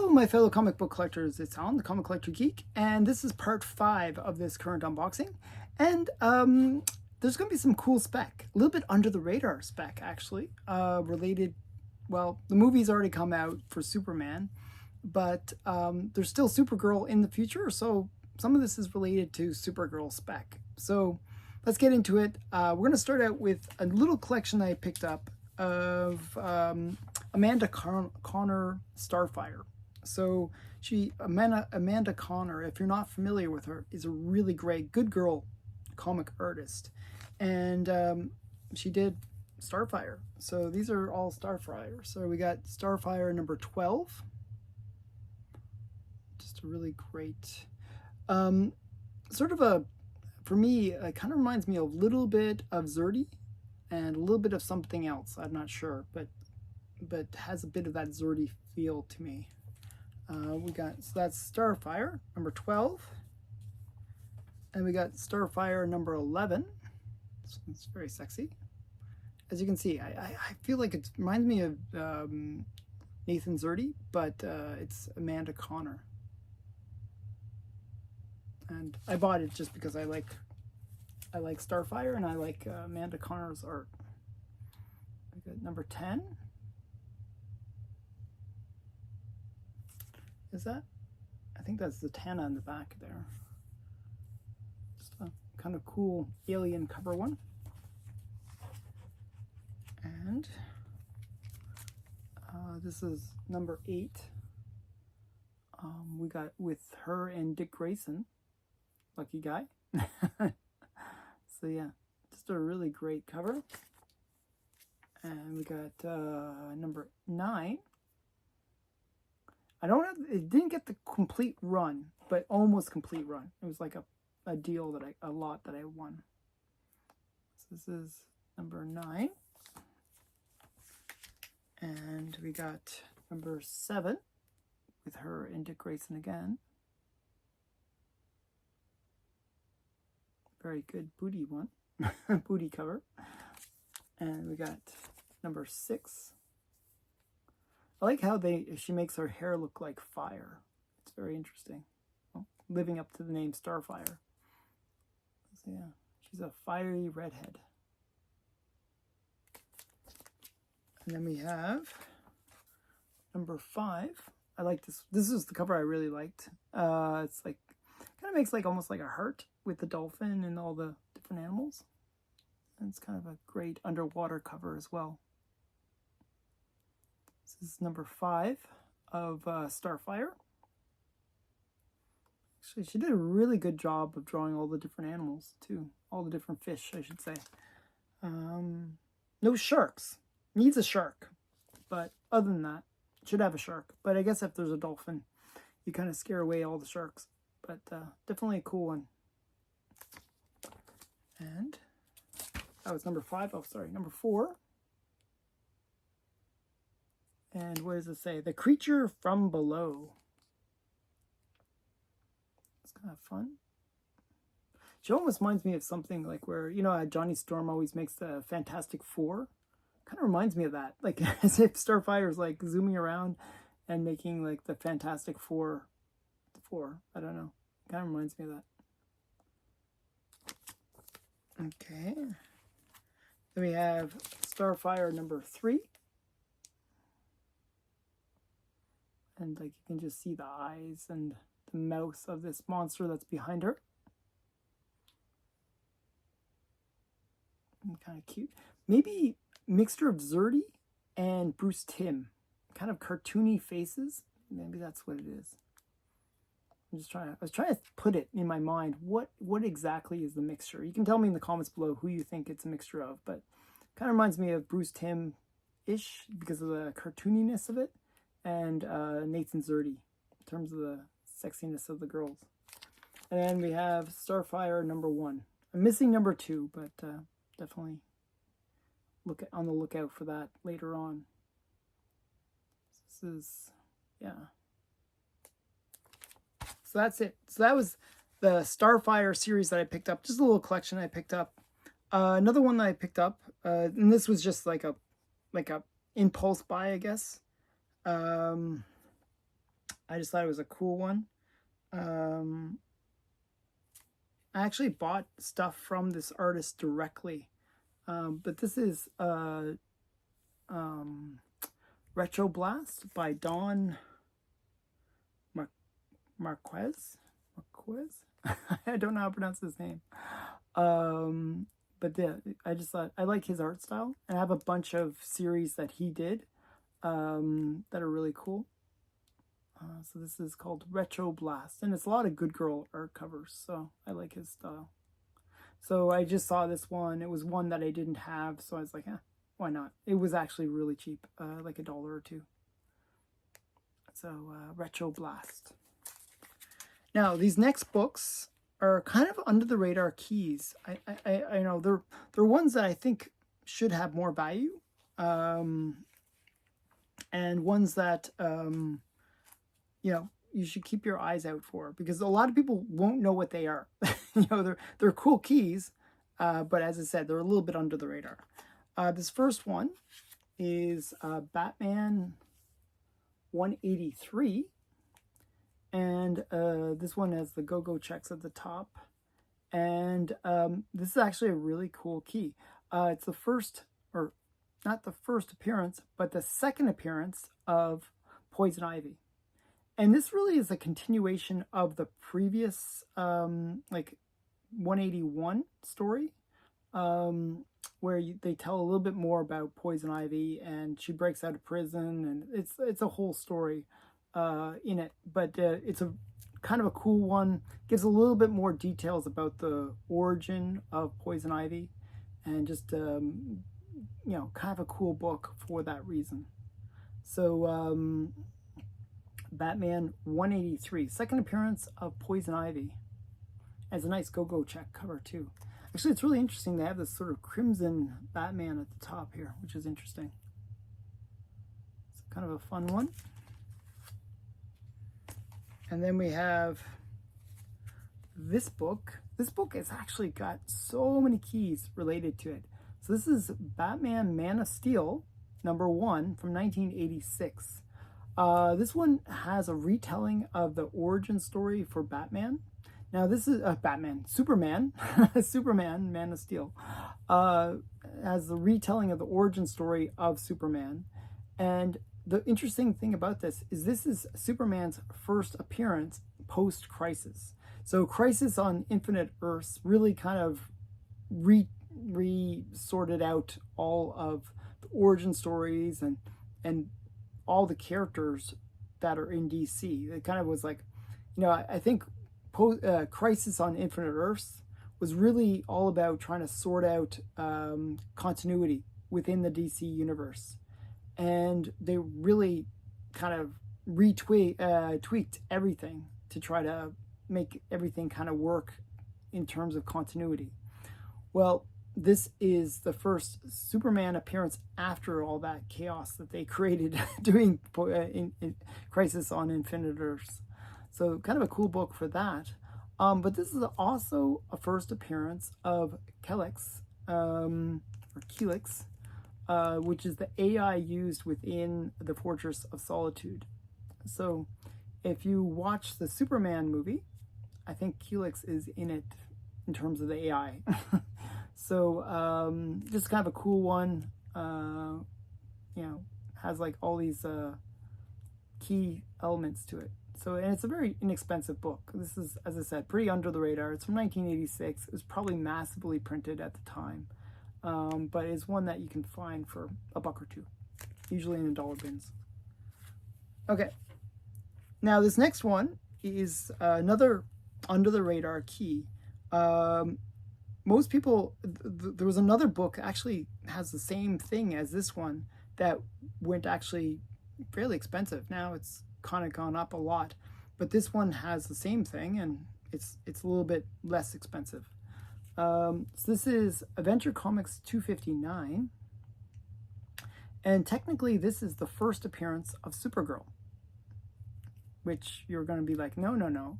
Hello, my fellow comic book collectors. It's Alan, the Comic Collector Geek, and this is part 5 of this current unboxing. And there's going to be some cool spec, a little bit under the radar spec, actually, related. Well, the movie's already come out for Superman, but there's still Supergirl in the future, so some of this is related to Supergirl spec. So let's get into it. We're going to start out with a little collection I picked up of Amanda Connor Starfire. So Amanda Connor, if you're not familiar with her, is a really great Good Girl comic artist, and she did Starfire. So these are all Starfire. So we got Starfire number 12. Just a really great, sort of a, for me, it kind of reminds me a little bit of Zerdy and a little bit of something else. I'm not sure, but has a bit of that Zerdy feel to me. We got, so that's Starfire number 12, and we got Starfire number 11. So it's very sexy. As you can see, I feel like it reminds me of Nathan Zerdy, but it's Amanda Connor. And I bought it just because I like Starfire and I like Amanda Connor's art. We got number 10. Is that? I think that's the Tana in the back there. Just a kind of cool alien cover one. And this is number 8. We got with her and Dick Grayson. Lucky guy. So yeah, just a really great cover. And we got number 9. I don't have, it didn't get the complete run, but almost complete run. It was like a deal that a lot that I won. So this is number 9. And we got number 7 with her and Dick Grayson again. Very good booty one, booty cover. And we got number 6. I like how she makes her hair look like fire. It's very interesting. Well, living up to the name Starfire. So yeah, she's a fiery redhead. And then we have number 5. I like this. This is the cover I really liked. It's like, kind of makes like almost like a heart with the dolphin and all the different animals. And it's kind of a great underwater cover as well. This is number 5 of Starfire. Actually, she did a really good job of drawing all the different animals too. All the different fish, I should say. No sharks. Needs a shark. But other than that, should have a shark. But I guess if there's a dolphin, you kind of scare away all the sharks. But definitely a cool one. And that was number 5. Oh, sorry, number 4. And what does it say? The Creature from Below. It's kind of fun. She almost reminds me of something like where, you know, how Johnny Storm always makes the Fantastic Four. Kind of reminds me of that. Like as if Starfire's like zooming around and making like the Fantastic Four. I don't know. Kind of reminds me of that. Okay. Then we have Starfire number 3. And like you can just see the eyes and the mouth of this monster that's behind her. And kind of cute. Maybe mixture of Zerdy and Bruce Timm. Kind of cartoony faces. Maybe that's what it is. I was trying to put it in my mind. What exactly is the mixture? You can tell me in the comments below who you think it's a mixture of, but it kind of reminds me of Bruce Timm-ish because of the cartooniness of it, and Nathan Zerdy in terms of the sexiness of the girls. And then we have Starfire number 1. I'm missing number 2, but definitely on the lookout for that later on. This is, yeah. So that's it. So that was the Starfire series that I picked up. Just a little collection I picked up. Another one that I picked up, and this was just like a impulse buy, I guess. I just thought it was a cool one. I actually bought stuff from this artist directly, but this is Retro Blast by Don Marquez. I don't know how to pronounce his name. But yeah, I just thought I like his art style, and I have a bunch of series that he did that are really cool. So this is called Retro Blast, and it's a lot of good girl art covers, so I like his style. So I just saw this one. It was one that I didn't have, so I was like, why not? It was actually really cheap, like $1 or $2. So Retro Blast. Now these next books are kind of under the radar keys. I know they're ones that I think should have more value, and ones that you know, you should keep your eyes out for, because a lot of people won't know what they are. You know, they're cool keys, but as I said, they're a little bit under the radar. This first one is Batman 183, and this one has the go-go checks at the top, and this is actually a really cool key. It's the first, or not the first appearance, but the second appearance of Poison Ivy. And this really is a continuation of the previous, like 181 story, where they tell a little bit more about Poison Ivy, and she breaks out of prison, and it's a whole story in it. But it's a kind of a cool one. Gives a little bit more details about the origin of Poison Ivy, and just you know, kind of a cool book for that reason. So Batman 183, second appearance of Poison Ivy. Has a nice go-go check cover too. Actually, it's really interesting. They have this sort of crimson Batman at the top here, which is interesting. It's kind of a fun one. And then we have this book. This book has actually got so many keys related to it. So this is Batman Man of Steel, #1 from 1986. This one has a retelling of the origin story for Batman. Now this is Superman, Superman, Man of Steel, has the retelling of the origin story of Superman. And the interesting thing about this is Superman's first appearance post-Crisis. So Crisis on Infinite Earths really kind of sorted out all of the origin stories and all the characters that are in DC. It kind of was like, you know, I think Crisis on Infinite Earths was really all about trying to sort out continuity within the DC universe. And they really kind of tweaked everything to try to make everything kind of work in terms of continuity. Well, this is the first Superman appearance after all that chaos that they created doing in Crisis on Infinite Earths. So kind of a cool book for that. But this is also a first appearance of Kelix, or Kelix, which is the AI used within the Fortress of Solitude. So if you watch the Superman movie, I think Kelix is in it in terms of the AI. So just kind of a cool one. You know, has like all these key elements to it. So, and it's a very inexpensive book. This is, as I said, pretty under the radar. It's from 1986. It was probably massively printed at the time, but it's one that you can find for $1 or $2, usually in the dollar bins. Okay, now this next one is another under the radar key. Most people, there was another book actually has the same thing as this one that went actually fairly expensive. Now it's kind of gone up a lot, but this one has the same thing, and it's a little bit less expensive. So this is Adventure Comics 259, and technically this is the first appearance of Supergirl, which you're going to be like, no.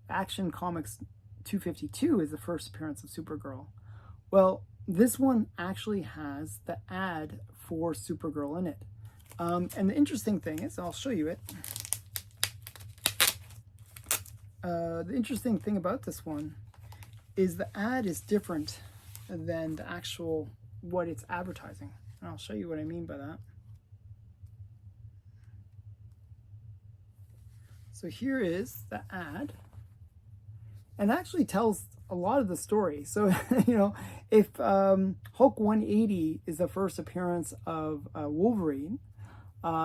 Action Comics 252 is the first appearance of Supergirl. Well, this one actually has the ad for Supergirl in it. And the interesting thing is, I'll show you it. The interesting thing about this one is the ad is different than the actual what it's advertising. And I'll show you what I mean by that. So here is the ad, and actually tells a lot of the story. So, you know, if Hulk 180 is the first appearance of Wolverine,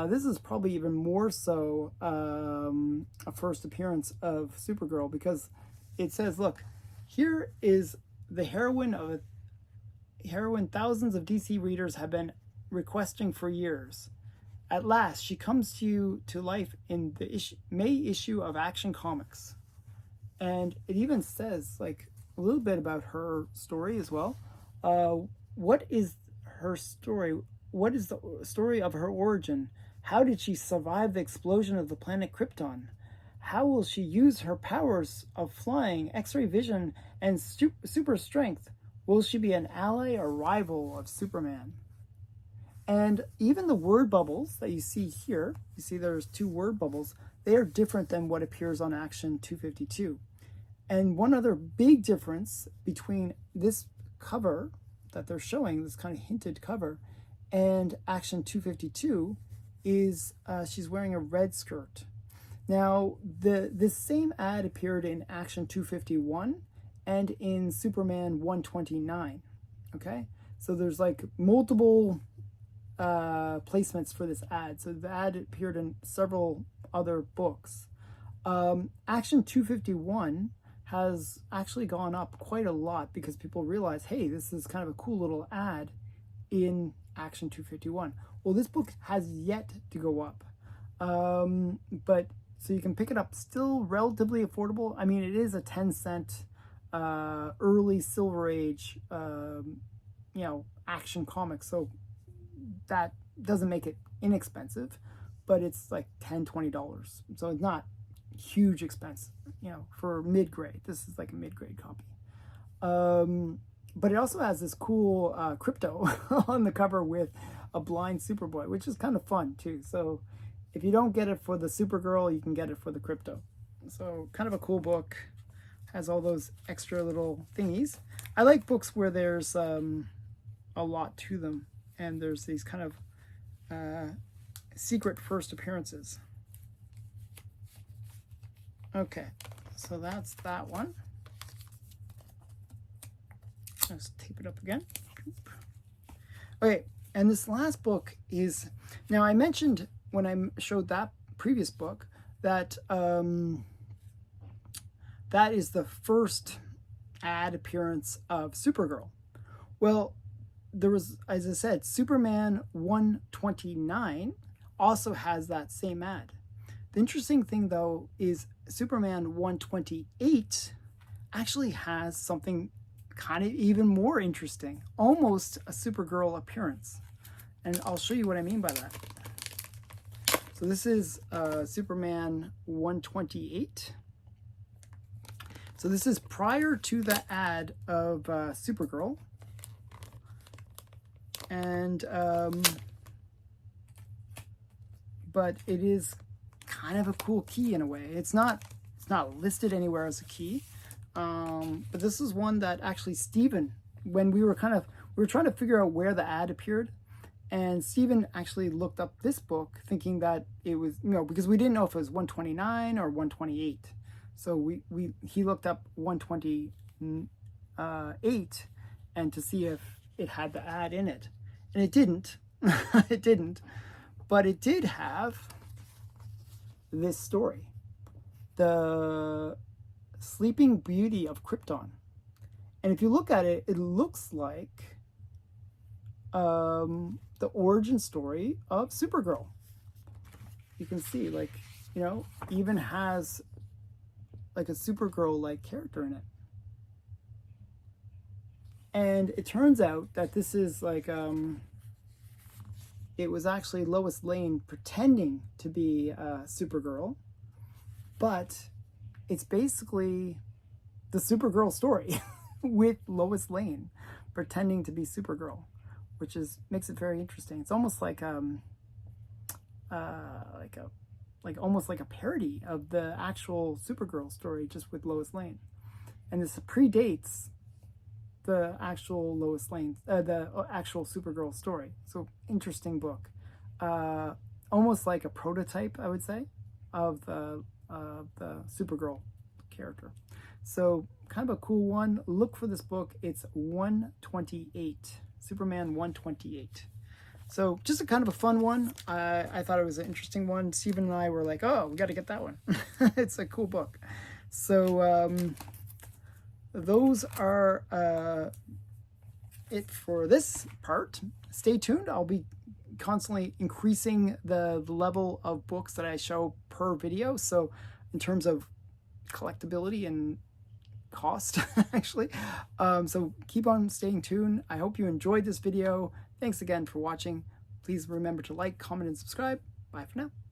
this is probably even more so a first appearance of Supergirl, because it says, look, here is the heroine thousands of DC readers have been requesting for years. At last, she comes to life in the May issue of Action Comics. And it even says, like, a little bit about her story as well. What is her story? What is the story of her origin? How did she survive the explosion of the planet Krypton? How will she use her powers of flying, X-ray vision, and super strength? Will she be an ally or rival of Superman? And even the word bubbles that you see here, you see there's 2 word bubbles, they are different than what appears on Action 252. And one other big difference between this cover that they're showing, this kind of hinted cover, and Action 252 is she's wearing a red skirt. Now, this same ad appeared in Action 251 and in Superman 129, okay? So there's like multiple placements for this ad. So the ad appeared in several other books. Action 251 has actually gone up quite a lot because people realize, hey, this is kind of a cool little ad in Action 251. Well, this book has yet to go up. But so you can pick it up, still relatively affordable. I mean, it is a 10-cent early Silver Age, Action Comics. So that doesn't make it inexpensive, but it's like $10-20. So it's not huge expense, for mid-grade. This is like a mid-grade copy. But it also has this cool crypto on the cover with a blind Superboy, which is kind of fun too. So if you don't get it for the Supergirl, you can get it for the crypto. So kind of a cool book. Has all those extra little thingies. I like books where there's a lot to them, and there's these kind of secret first appearances. Okay, so that's that one. Let's tape it up again. Okay, and this last book is, now I mentioned when I showed that previous book that that is the first ad appearance of Supergirl. Well, there was, as I said, Superman 129 also has that same ad. The interesting thing, though, is Superman 128 actually has something kind of even more interesting, almost a Supergirl appearance. And I'll show you what I mean by that. So this is Superman 128. So this is prior to the ad of Supergirl. And, but it is kind of a cool key in a way. It's not listed anywhere as a key. But this is one that actually Steven, when we were trying to figure out where the ad appeared, and Steven actually looked up this book thinking that it was, because we didn't know if it was 129 or 128. So he looked up 128 and to see if it had the ad in it. And it didn't. It didn't. But it did have this story. The Sleeping Beauty of Krypton. And if you look at it, it looks like the origin story of Supergirl. You can see, even has like a Supergirl-like character in it. And it turns out that this is like, it was actually Lois Lane pretending to be Supergirl, but it's basically the Supergirl story with Lois Lane pretending to be Supergirl, which makes it very interesting. It's almost like a like almost like a parody of the actual Supergirl story, just with Lois Lane. And this predates the actual Lois Lane, the actual Supergirl story. So interesting book, almost like a prototype, I would say, of the Supergirl character. So kind of a cool one. Look for this book. It's 128, Superman 128. So just a kind of a fun one. I thought it was an interesting one. Steven and I were like, oh, we got to get that one. It's a cool book. So those are it for this part. Stay tuned. I'll be constantly increasing the level of books that I show per video. So in terms of collectability and cost, actually. So keep on staying tuned. I hope you enjoyed this video. Thanks again for watching. Please remember to like, comment, and subscribe. Bye for now.